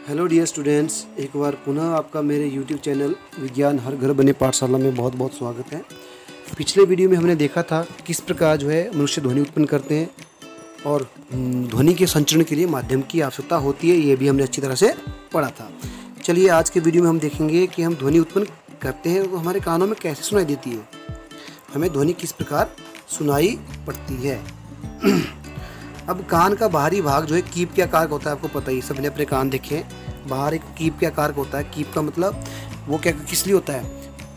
Hello dear students, एक बार पुनः आपका मेरे यूट्यूब चैनल विज्ञान हर घर बने पाठशाला में बहुत बहुत स्वागत है। पिछले वीडियो में हमने देखा था किस प्रकार जो है मनुष्य ध्वनि उत्पन्न करते हैं और ध्वनि के संचरण के लिए माध्यम की आवश्यकता होती है, ये भी हमने अच्छी तरह से पढ़ा था। चलिए आज के वीडियो में हम देखेंगे कि हम ध्वनि उत्पन्न करते हैं तो हमारे कानों में कैसे सुनाई देती है, हमें ध्वनि किस प्रकार सुनाई पड़ती है। अब कान का बाहरी भाग जो है कीप के आकार का होता है, आपको पता ही, सबने अपने कान देखे हैं। बाहर एक कीप के आकार का होता है। कीप का मतलब वो क्या किस लिए होता है,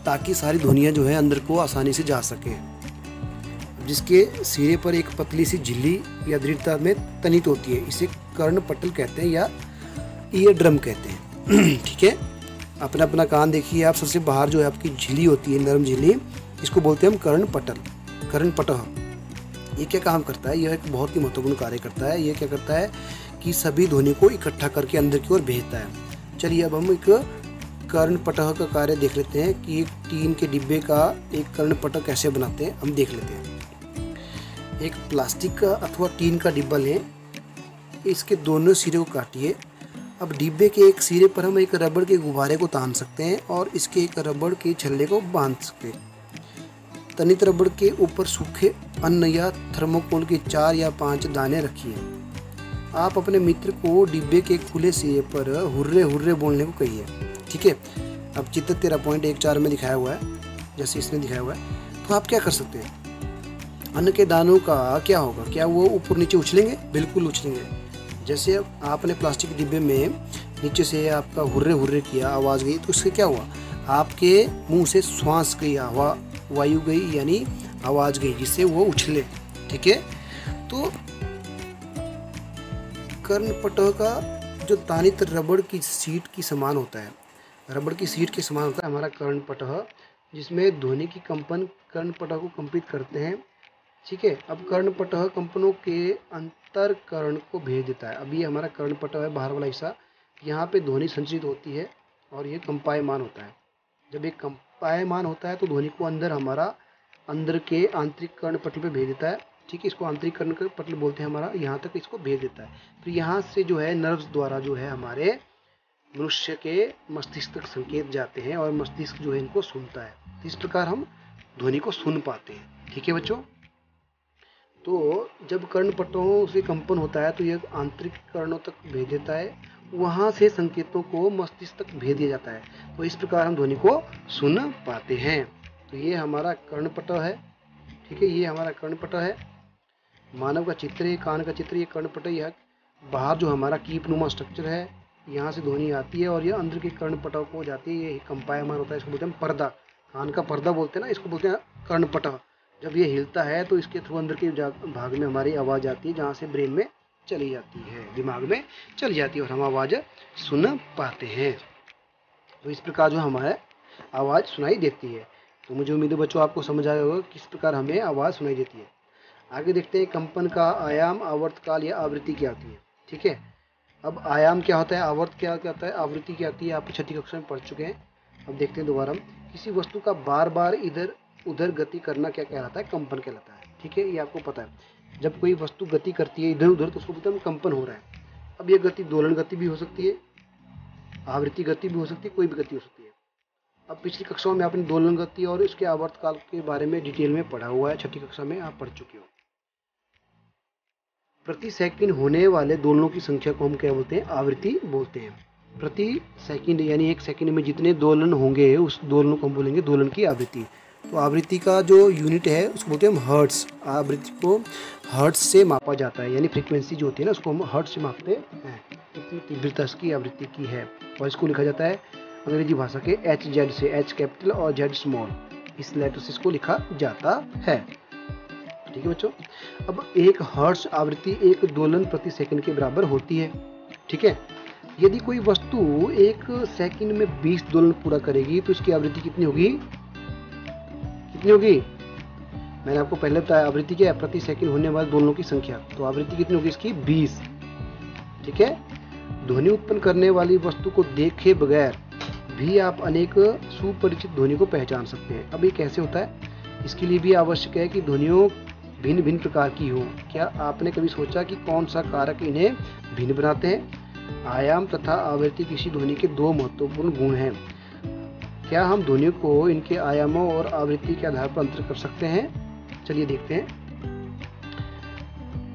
ताकि सारी ध्वनियाँ जो है अंदर को आसानी से जा सकें। जिसके सिरे पर एक पतली सी झिल्ली या दृढ़ता में तनित होती है, इसे कर्णपटल कहते हैं या ईयर ड्रम कहते हैं। ठीक है, अपना अपना कान देखिए आप। सबसे बाहर जो है आपकी झिल्ली होती है, नरम झिल्ली, इसको बोलते हैं हम कर्णपटल, कर्णपटह। ये क्या काम करता है, यह एक बहुत ही महत्वपूर्ण कार्य करता है। ये क्या करता है कि सभी ध्वनि को इकट्ठा करके अंदर की ओर भेजता है। चलिए अब हम एक कर्णपटह का कार्य देख लेते हैं कि एक टीन के डिब्बे का एक कर्णपटह कैसे बनाते हैं, हम देख लेते हैं। एक प्लास्टिक का अथवा टीन का डिब्बा लें, इसके दोनों सिरे को काटिए। अब डिब्बे के एक सिरे पर हम एक रबड़ के गुब्बारे को तान सकते हैं और इसके एक रबड़ के छल्ले को बांध सकते हैं। तनित रबड़ के ऊपर सूखे अन्न या थर्मोकोल के 4 या 5 दाने रखिए। आप अपने मित्र को डिब्बे के खुले सिरे पर हुर्रे हुर्रे बोलने को कहिए। ठीक है, अब चित्र 13.14 में दिखाया हुआ है, जैसे इसमें दिखाया हुआ है। तो आप क्या कर सकते हैं, अन्न के दानों का क्या होगा, क्या वो ऊपर नीचे उछलेंगे? बिल्कुल उछलेंगे। जैसे आपने प्लास्टिक के डिब्बे में नीचे से आपका हुर्रे हुर्रे किया, आवाज़ गई, तो उससे क्या हुआ, आपके मुंह से श्वास गई, हवा वायु गई, यानी आवाज़ गई, जिससे वो उछले। ठीक है, तो कर्णपटह का जो तानित रबड़ की सीट की समान होता है, रबड़ की सीट के समान होता है हमारा कर्णपटह, जिसमें ध्वनि की कंपन कर्णपटह को कंपित करते हैं। ठीक है, अब कर्णपटह कंपनों के अंतर कर्ण को भेज देता है। अब ये हमारा कर्णपटह है, बाहर वाला हिस्सा, यहाँ पे ध्वनि संचरित होती है और ये कंपायमान होता है। जब ये कंपायमान होता है तो ध्वनि को हमारा अंदर के आंतरिक कर्णपटल पे भेज देता है। ठीक है, इसको आंतरिक कर्णपटल बोलते हैं हमारा, यहाँ तक इसको भेज देता है। फिर यहाँ से जो है नर्व्स द्वारा जो है हमारे मनुष्य के मस्तिष्क तक संकेत जाते हैं और मस्तिष्क जो है इनको सुनता है। तो इस प्रकार हम ध्वनि को सुन पाते हैं। ठीक है बच्चों, तो जब कर्णपटलों से कंपन होता है तो यह आंतरिक कर्णों तक भेज देता है, वहाँ से संकेतों को मस्तिष्क तक भेज दिया जाता है। तो इस प्रकार हम ध्वनि को सुन पाते हैं। तो ये हमारा कर्णपटह है। ठीक है, ये हमारा कर्णपटह है। मानव का चित्र है, कान का चित्र, ये कर्णपटह। यह बाहर जो हमारा कीपनुमा स्ट्रक्चर है, यहाँ से ध्वनि आती है और यह अंदर के कर्णपटह को जाती है। ये कंपायमान होता है, इसको बोलते हैं पर्दा, कान का पर्दा बोलते हैं ना, इसको बोलते हैं कर्णपटह। जब ये हिलता है तो इसके थ्रू अंदर के भाग में हमारी आवाज़ आती है, जहाँ से ब्रेन में चली जाती है, दिमाग में चली जाती है और हम आवाज़ सुन पाते हैं। तो इस प्रकार जो हमारे आवाज़ सुनाई देती है। तो मुझे उम्मीद है बच्चों आपको समझ आया होगा किस प्रकार हमें आवाज़ सुनाई देती है। आगे देखते हैं कंपन का आयाम, आवर्तकाल या आवृत्ति क्या होती है। ठीक है, अब आयाम क्या होता है, आवर्त क्या होता है, आवृत्ति क्या होती है, आप 6ठी कक्षा में पढ़ चुके हैं। अब देखते हैं दोबारा। किसी वस्तु का बार बार इधर उधर गति करना क्या कहलाता है, कंपन कहलाता है। ठीक है, ये आपको पता है। जब कोई वस्तु गति करती है इधर उधर तो उसको बोलते हैं कंपन हो रहा है। अब ये गति दोलन गति भी हो सकती है, आवृत्ति गति भी हो सकती है, कोई भी गति हो सकती है। अब पिछली कक्षाओं में आपने दोलन गति और इसके आवर्तकाल के बारे में डिटेल में पढ़ा हुआ है, 6ठी कक्षा में आप पढ़ चुके हो। प्रति सेकंड होने वाले दोलनों की संख्या को हम क्या बोलते हैं, आवृत्ति बोलते हैं। प्रति सेकंड यानी 1 सेकंड में जितने दोलन होंगे उस दोलन को हम बोलेंगे दोलन की आवृत्ति। तो आवृत्ति का जो यूनिट है उसको बोलते हैं हम हर्ट्स। आवृत्ति को हर्ट्स से मापा जाता है, यानी फ्रीक्वेंसी जो होती है ना उसको हम हर्ट्स से मापते हैं, कितनी तीव्रता की आवृत्ति की है। और इसको लिखा जाता है अंग्रेजी भाषा के HZ से, H कैपिटल और Z स्मॉल, इस लेटर से इसको लिखा जाता है। ठीक है बच्चों, अब 1 हर्ट्ज आवृत्ति 1 दोलन प्रति सेकंड के बराबर होती है। ठीक है, यदि कोई वस्तु 1 सेकंड में 20 दोलन पूरा करेगी तो इसकी आवृत्ति कितनी होगी, कितनी होगी? मैंने आपको पहले बताया आवृत्ति क्या है, प्रति सेकंड होने वाले दोलनों की संख्या। तो आवृत्ति कितनी होगी इसकी, 20। ठीक है, ध्वनि उत्पन्न करने वाली वस्तु को देखे बगैर भी आप अनेक सुपरिचित ध्वनि को पहचान सकते हैं। अब ये कैसे होता है, इसके लिए भी आवश्यक है कि ध्वनियों भिन्न भिन्न प्रकार की हो। क्या आपने कभी सोचा कि कौन सा कारक इन्हें भिन्न बनाते हैं? आयाम तथा आवृत्ति किसी ध्वनि के दो महत्वपूर्ण गुण हैं। क्या हम ध्वनि को इनके आयामों और आवृत्ति के आधार पर अंतर कर सकते हैं? चलिए देखते हैं।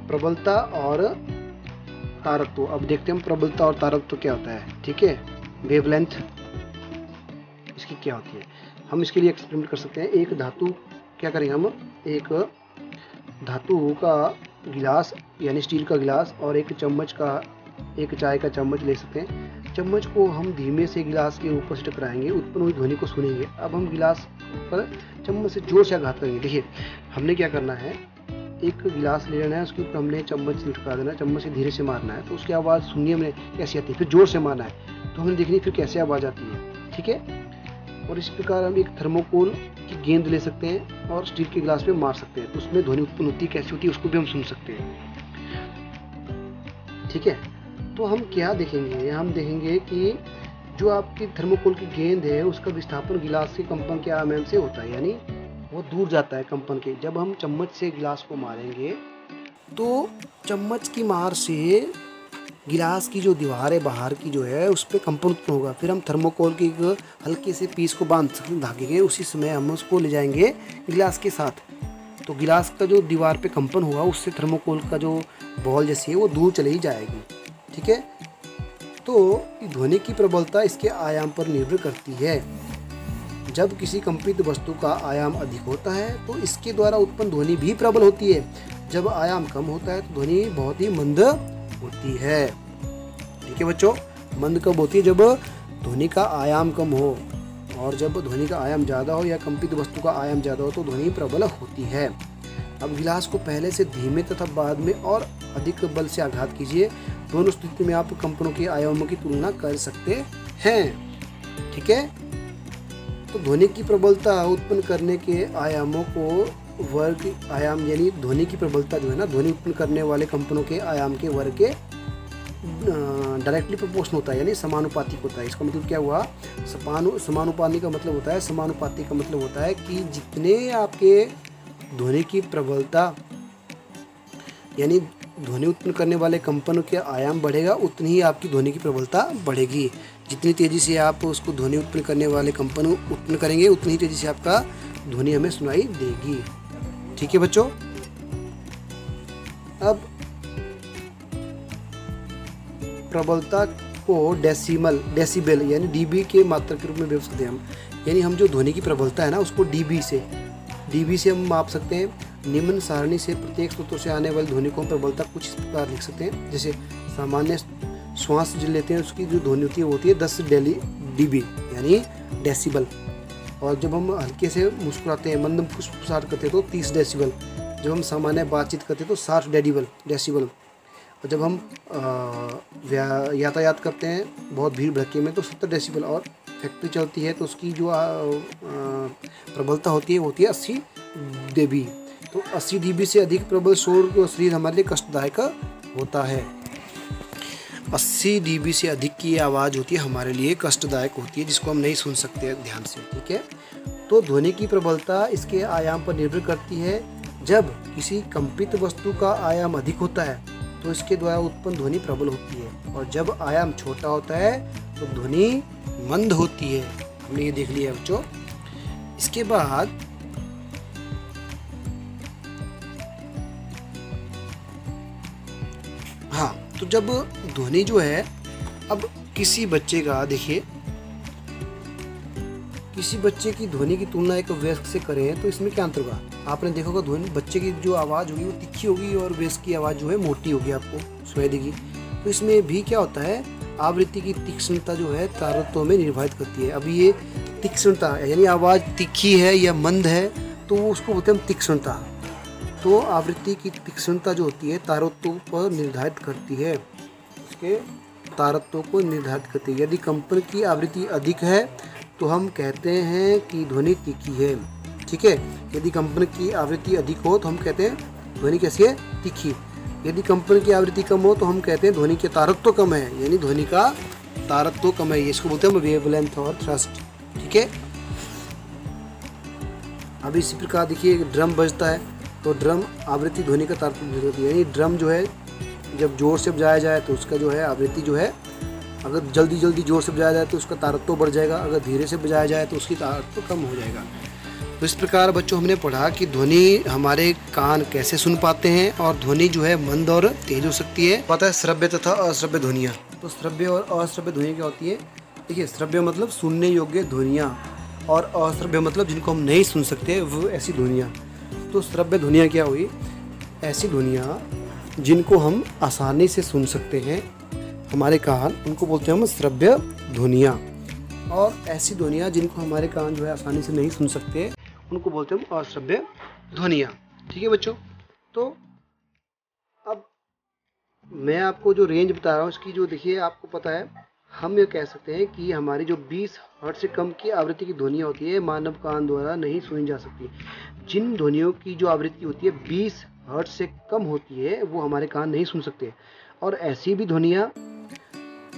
प्रबलता और तारत्व। अब देखते हैं हम प्रबलता और तारत्व क्या होता है। ठीक है, वेवलेंथ इसकी क्या होती है, हम इसके लिए एक्सपेरिमेंट कर सकते हैं। एक धातु, क्या करेंगे हम, एक धातु का गिलास यानी स्टील का गिलास और एक चम्मच का, एक चाय का चम्मच ले सकते हैं। चम्मच को हम धीमे से गिलास के ऊपर से टकराएंगे, उत्पन्न हुई ध्वनि को सुनेंगे। अब हम गिलास पर चम्मच से जोर से आघात करेंगे। देखिए हमने क्या करना है, एक गिलास ले लेना है, उसके ऊपर हमने चम्मच से लटका देना है, चम्मच से धीरे से मारना है तो उसकी आवाज़ सुनिए हमने कैसी आती है। फिर जोर से मारना है तो हमने देखनी फिर कैसे आवाज़ आती है। ठीक है, और इस प्रकार हम एक थर्मोकोल की गेंद ले सकते हैं और स्टील के गिलास पे मार सकते हैं तो उसमें ध्वनि उत्पन्न होती है, कैसी होती है उसको भी हम सुन सकते हैं। ठीक है, तो हम क्या देखेंगे, हम देखेंगे कि जो आपकी थर्मोकोल की गेंद है उसका विस्थापन गिलास के कंपन के आयाम से होता है, यानी वो दूर जाता है कंपन के। जब हम चम्मच से गिलास को मारेंगे तो चम्मच की मार से गिलास की जो दीवार है बाहर की जो है उस पर कंपन उत्पन्न होगा। फिर हम थर्मोकोल की एक हल्के से पीस को बांध सकते धागे के, उसी समय हम उसको ले जाएंगे गिलास के साथ। तो गिलास का जो दीवार पे कंपन होगा उससे थर्मोकोल का जो बॉल जैसी है वो दूर चली ही जाएगी। ठीक है, तो ध्वनि की प्रबलता इसके आयाम पर निर्भर करती है। जब किसी कंपित वस्तु का आयाम अधिक होता है तो इसके द्वारा उत्पन्न ध्वनि भी प्रबल होती है। जब आयाम कम होता है तो ध्वनि बहुत ही मंद होती है। ठीक है बच्चों, मंद कब होती है, जब ध्वनि का आयाम कम हो, और जब ध्वनि का आयाम ज़्यादा हो या कंपित वस्तु का आयाम ज़्यादा हो तो ध्वनि प्रबल होती है। अब गिलास को पहले से धीमे तथा बाद में और अधिक बल से आघात कीजिए। दोनों स्थिति में आप कंपनों के आयामों की तुलना कर सकते हैं। ठीक है, तो ध्वनि की प्रबलता उत्पन्न करने के आयामों को वर्ग आयाम, यानी ध्वनि की प्रबलता जो है ना, ध्वनि उत्पन्न करने वाले कंपनों के आयाम के वर्ग के डायरेक्टली प्रोपोर्शनल होता है, यानी समानुपातिक होता है। इसका मतलब क्या हुआ, समानुपातिक का मतलब होता है, समानुपातिक का मतलब होता है कि जितने आपके ध्वनि की प्रबलता यानी ध्वनि उत्पन्न करने वाले कंपनों के आयाम बढ़ेगा उतनी ही आपकी ध्वनि की प्रबलता बढ़ेगी। जितनी तेज़ी से आप उसको ध्वनि उत्पन्न करने वाले कंपन उत्पन्न करेंगे उतनी ही तेज़ी से आपका ध्वनि हमें सुनाई देगी। ठीक है बच्चों, अब प्रबलता को डेसिबल यानी डीबी के मात्रा के रूप में व्यवस्थित हैं हम, यानी हम जो ध्वनि की प्रबलता है ना उसको डीबी से हम माप सकते हैं। निम्न सारणी से प्रत्येक स्रोतों से आने वाली ध्वनि को हम प्रबलता कुछ इस प्रकार लिख सकते हैं। जैसे सामान्य श्वास जो लेते हैं उसकी जो ध्वनि होती है वो होती है 10 dB यानी डेसिबल, और जब हम हल्के से मुस्कुराते हैं, मंद फुसफुसाहट करते हैं तो 30 डेसिबल, जब हम सामान्य बातचीत करते हैं तो 60 डेसिबल, और जब हम यातायात करते हैं बहुत भीड़ भड़के में तो 70 डेसिबल, और फैक्ट्री चलती है तो उसकी जो प्रबलता होती है 80 dB। तो 80 dB से अधिक प्रबल शोर शरीर हमारे लिए कष्टदायक होता है। 80 dB से अधिक की आवाज़ होती है हमारे लिए कष्टदायक होती है, जिसको हम नहीं सुन सकते ध्यान से। ठीक है, तो ध्वनि की प्रबलता इसके आयाम पर निर्भर करती है। जब किसी कंपित वस्तु का आयाम अधिक होता है तो इसके द्वारा उत्पन्न ध्वनि प्रबल होती है, और जब आयाम छोटा होता है तो ध्वनि मंद होती है। हमने ये देख लिया बच्चों। इसके बाद हाँ, तो जब ध्वनि जो है, अब किसी बच्चे का देखिए, किसी बच्चे की ध्वनि की तुलना एक वयस्क से करें तो इसमें क्या अंतर होगा। आपने देखा होगा ध्वनि बच्चे की जो आवाज़ होगी वो तीखी होगी और वयस्क की आवाज़ जो है मोटी होगी, आपको सुनाई देगी। तो इसमें भी क्या होता है, आवृत्ति की तीक्ष्णता जो है तारतम्य में निर्धारित करती है। अभी ये तीक्ष्णता यानी आवाज़ तीखी है या मंद है तो उसको बोलते हैं हम तीक्ष्णता। तो आवृत्ति की तीक्ष्णता जो होती है तारत्व पर निर्धारित करती है, उसके तारत्व को निर्धारित करती है। यदि कंपन की आवृत्ति अधिक है तो हम कहते हैं कि ध्वनि तीखी है। ठीक है, यदि कंपन की आवृत्ति अधिक हो तो हम कहते हैं ध्वनि कैसी है, तीखी। यदि कंपन की आवृत्ति कम हो तो हम कहते हैं ध्वनि के तारत्व कम है, यानी ध्वनि का तारत्व कम है। इसको बोलते हैं वेवलेंथ और थ्रस्ट। ठीक है, अब इसी प्रकार देखिए ड्रम बजता है तो ड्रम आवृत्ति ध्वनि का तारतम्य होती है, यानी ड्रम जो है जब ज़ोर से बजाया जाए तो उसका जो है आवृत्ति जो है, अगर जल्दी जल्दी ज़ोर से बजाया जाए तो उसका तारत्व बढ़ जाएगा, अगर धीरे से बजाया जाए तो उसकी तारत्व कम हो जाएगा। तो इस प्रकार बच्चों हमने पढ़ा कि ध्वनि हमारे कान कैसे सुन पाते हैं और ध्वनि जो है मंद और तेज हो सकती है। पता है श्रव्य तथा अश्रव्य ध्वनियाँ। तो श्रव्य और अश्रव्य ध्वनियाँ क्या होती है? देखिए, श्रव्य मतलब सुनने योग्य ध्वनियाँ और अश्रव्य मतलब जिनको हम नहीं सुन सकते वो ऐसी ध्वनियाँ। तो श्रव्य ध्वनियाँ क्या हुई? ऐसी ध्वनियाँ जिनको हम आसानी से सुन सकते हैं, हमारे कान, उनको बोलते हैं हम श्रव्य ध्वनियाँ। और ऐसी ध्वनियाँ जिनको हमारे कान जो है आसानी से नहीं सुन सकते, उनको बोलते हैं हम अश्रव्य ध्वनियाँ। ठीक है बच्चों। तो अब मैं आपको जो रेंज बता रहा हूँ इसकी, जो देखिए आपको पता है, हम ये कह सकते हैं कि हमारी जो 20 हर्ट्ज से कम की आवृत्ति की ध्वनियाँ होती है मानव कान द्वारा नहीं सुनी जा सकती। जिन ध्वनियों की जो आवृत्ति होती है 20 हर्ट्ज से कम होती है वो हमारे कान नहीं सुन सकते। और ऐसी भी ध्वनियाँ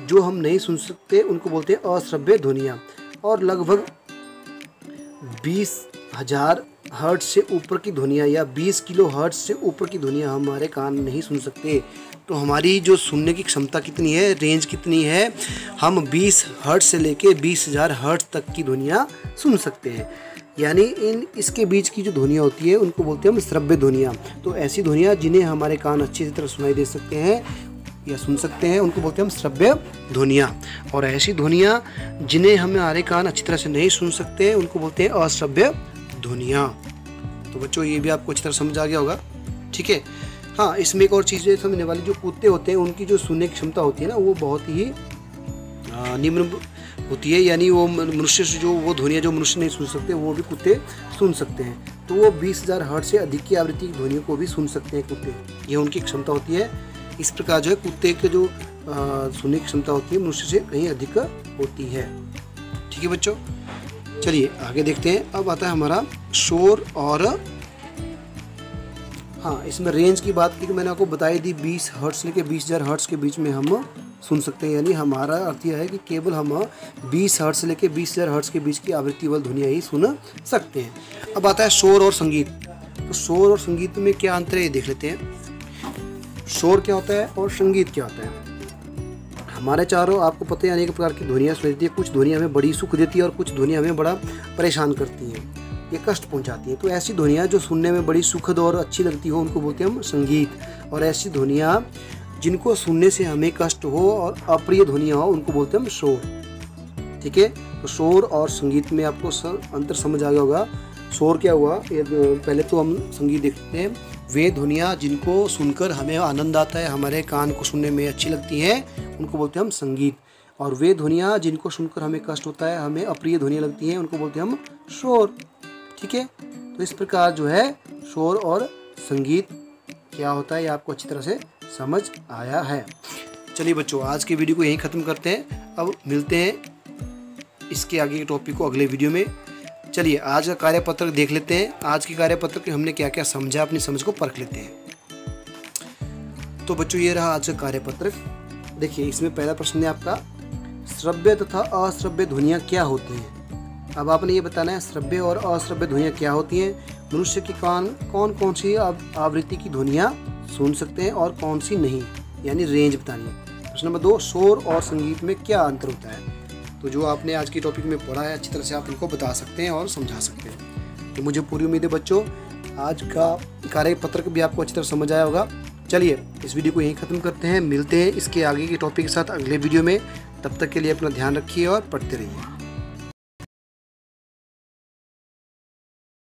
जो हम नहीं सुन सकते उनको बोलते हैं अश्रव्य ध्वनियाँ। और लगभग 20,000 हर्ट्ज से ऊपर की ध्वनियाँ या 20 किलो हर्ट्ज से ऊपर की ध्वनियाँ हमारे कान नहीं सुन सकते। तो हमारी जो सुनने की क्षमता कितनी है, रेंज कितनी है, हम 20 हर्ट्ज से लेके 20,000 हर्ट्ज तक की ध्वनियाँ सुन सकते हैं। यानी इसके बीच की जो ध्वनियाँ होती है उनको बोलते हैं हम श्रव्य ध्वनियाँ। तो ऐसी ध्वनियाँ जिन्हें हमारे कान अच्छी तरह सुनाई दे सकते हैं या सुन सकते हैं उनको बोलते हैं हम श्रव्य ध्वनियाँ। और ऐसी ध्वनियाँ जिन्हें हमारे कान अच्छी तरह से नहीं सुन सकते उनको बोलते हैं अश्रव्य ध्वनियाँ। तो बच्चों ये भी आपको अच्छी तरह समझ आ गया होगा। ठीक है। हाँ, इसमें एक और चीज़ है समझने वाली, जो कुत्ते होते हैं उनकी जो सुनने की क्षमता होती है ना वो बहुत ही निम्न होती है। यानी वो मनुष्य से जो वो ध्वनियाँ जो मनुष्य नहीं सुन सकते वो भी कुत्ते सुन सकते हैं। तो वो 20,000 हर्ट्ज से अधिक की आवृत्ति की ध्वनियों को भी सुन सकते हैं कुत्ते। ये उनकी क्षमता होती है। इस प्रकार जो है कुत्ते के जो सुनने की क्षमता होती है मनुष्य से कहीं अधिक होती है। ठीक है बच्चों, चलिए आगे देखते हैं। अब आता है हमारा शोर। और हाँ, इसमें रेंज की बात की तो मैंने आपको बताई दी, 20 हर्ट्ज से लेकर 20,000 हर्ट्ज के बीच में हम सुन सकते हैं। यानी हमारा अर्थ यह है कि केवल हम 20 हर्ट्ज से लेकर 20,000 हर्ट्ज के बीच की आवृत्ति वाली ध्वनियाँ ही सुन सकते हैं। अब आता है शोर और संगीत। तो शोर और संगीत में क्या अंतर है ये देख लेते हैं। शोर क्या होता है और संगीत क्या होता है? हमारे चारों आपको पता है अनेक प्रकार की ध्वनियाँ सुनाई देती है। कुछ ध्वनियाँ हमें बड़ी सुख देती है और कुछ ध्वनियाँ हमें बड़ा परेशान करती हैं, ये कष्ट पहुंचाती हैं। तो ऐसी ध्वनियाँ जो सुनने में बड़ी सुखद और अच्छी लगती हो उनको बोलते हैं हम संगीत। और ऐसी ध्वनियाँ जिनको सुनने से हमें कष्ट हो और अप्रिय ध्वनियाँ हो उनको बोलते हैं हम शोर। ठीक है। तो शोर और संगीत में आपको अंतर समझ आ गया होगा। शोर क्या हुआ, पहले तो हम संगीत देखते हैं। वे ध्वनियाँ जिनको सुनकर हमें आनंद आता है, हमारे कान को सुनने में अच्छी लगती हैं, उनको बोलते हैं हम संगीत। और वे ध्वनियाँ जिनको सुनकर हमें कष्ट होता है, हमें अप्रिय ध्वनियाँ लगती हैं, उनको बोलते हैं हम शोर। ठीक है। तो इस प्रकार जो है शोर और संगीत क्या होता है ये आपको अच्छी तरह से समझ आया है। चलिए बच्चों, आज की वीडियो को यहीं ख़त्म करते हैं। अब मिलते हैं इसके आगे के टॉपिक को अगले वीडियो में। चलिए आज का कार्यपत्र देख लेते हैं। आज के कार्यपत्र में हमने क्या क्या समझा, अपनी समझ को परख लेते हैं। तो बच्चों ये रहा आज का कार्यपत्र। देखिए इसमें पहला प्रश्न है आपका, श्रव्य तथा अश्रव्य ध्वनियाँ क्या होती हैं। अब आपने ये बताना है श्रव्य और अश्रव्य ध्वनियाँ क्या होती हैं, मनुष्य के कान कौन कौन सी आवृत्ति की ध्वनियाँ सुन सकते हैं और कौन सी नहीं, यानी रेंज बतानी है। प्रश्न नंबर 2, शोर और संगीत में क्या अंतर होता है। तो जो आपने आज की टॉपिक में पढ़ा है अच्छी तरह से आप इनको बता सकते हैं और समझा सकते हैं। तो मुझे पूरी उम्मीद है बच्चों आज का कार्यपत्र भी आपको अच्छी तरह समझ आया होगा। चलिए इस वीडियो को यहीं ख़त्म करते हैं, मिलते हैं इसके आगे के टॉपिक के साथ अगले वीडियो में। तब तक के लिए अपना ध्यान रखिए और पढ़ते रहिए।